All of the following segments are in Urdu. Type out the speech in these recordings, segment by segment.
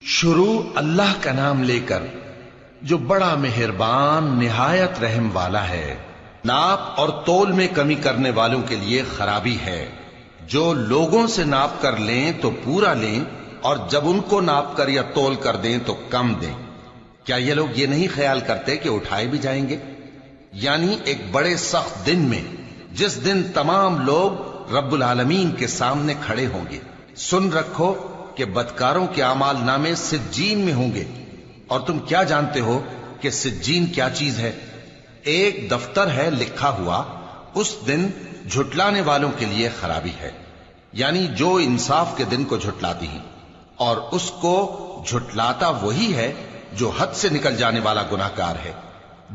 شروع اللہ کا نام لے کر جو بڑا مہربان نہایت رحم والا ہے۔ ناپ اور تول میں کمی کرنے والوں کے لیے خرابی ہے۔ جو لوگوں سے ناپ کر لیں تو پورا لیں، اور جب ان کو ناپ کر یا تول کر دیں تو کم دیں۔ کیا یہ لوگ یہ نہیں خیال کرتے کہ اٹھائے بھی جائیں گے؟ یعنی ایک بڑے سخت دن میں، جس دن تمام لوگ رب العالمین کے سامنے کھڑے ہوں گے۔ سن رکھو کہ بدکاروں کے اعمال نامے سجین میں ہوں گے، اور تم کیا جانتے ہو کہ سجین کیا چیز ہے؟ ایک دفتر ہے لکھا ہوا، اس دن جھٹلانے والوں کے لیے خرابی ہے، یعنی جو انصاف کے دن کو جھٹلاتی ہیں، اور اس کو جھٹلاتا وہی ہے جو حد سے نکل جانے والا گناہگار ہے۔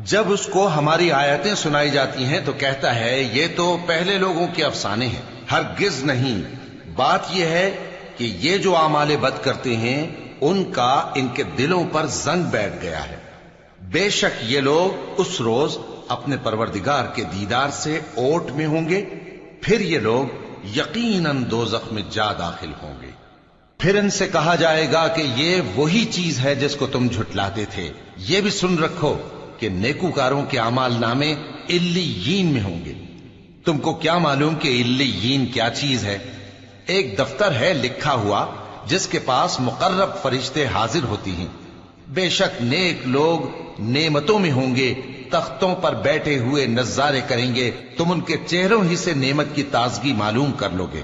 جب اس کو ہماری آیتیں سنائی جاتی ہیں تو کہتا ہے یہ تو پہلے لوگوں کے افسانے ہیں۔ ہرگز نہیں، بات یہ ہے کہ یہ جو اعمال بد کرتے ہیں ان کا ان کے دلوں پر زنگ بیٹھ گیا ہے۔ بے شک یہ لوگ اس روز اپنے پروردگار کے دیدار سے اوٹ میں ہوں گے، پھر یہ لوگ یقیناً دوزخ میں جا داخل ہوں گے۔ پھر ان سے کہا جائے گا کہ یہ وہی چیز ہے جس کو تم جھٹلاتے تھے۔ یہ بھی سن رکھو کہ نیکوکاروں کے اعمال نامے علیین میں ہوں گے۔ تم کو کیا معلوم کہ علیین کیا چیز ہے؟ ایک دفتر ہے لکھا ہوا جس کے پاس مقرب فرشتے حاضر ہوتی ہیں۔ بے شک نیک لوگ نعمتوں میں ہوں گے، تختوں پر بیٹھے ہوئے نظارے کریں گے، تم ان کے چہروں ہی سے نعمت کی تازگی معلوم کر لو گے۔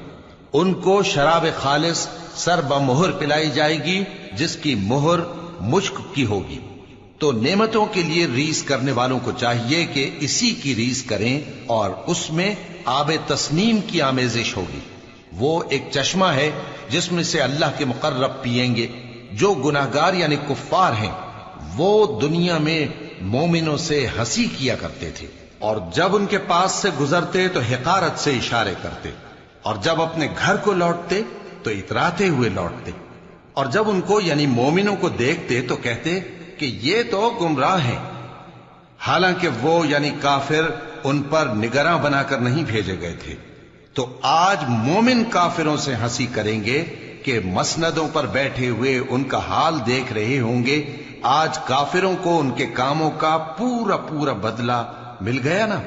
ان کو شراب خالص سر بمہر پلائی جائے گی جس کی مہر مشک کی ہوگی۔ تو نعمتوں کے لیے ریس کرنے والوں کو چاہیے کہ اسی کی ریس کریں، اور اس میں آب تسنیم کی آمیزش ہوگی۔ وہ ایک چشمہ ہے جس میں سے اللہ کے مقرب پیئیں گے۔ جو گناہگار یعنی کفار ہیں وہ دنیا میں مومنوں سے ہنسی کیا کرتے تھے، اور جب ان کے پاس سے گزرتے تو حقارت سے اشارے کرتے، اور جب اپنے گھر کو لوٹتے تو اتراتے ہوئے لوٹتے، اور جب ان کو یعنی مومنوں کو دیکھتے تو کہتے کہ یہ تو گمراہ ہیں، حالانکہ وہ یعنی کافر ان پر نگراں بنا کر نہیں بھیجے گئے تھے۔ تو آج مومن کافروں سے ہنسی کریں گے کہ مسندوں پر بیٹھے ہوئے ان کا حال دیکھ رہے ہوں گے۔ آج کافروں کو ان کے کاموں کا پورا بدلہ مل گیا نا۔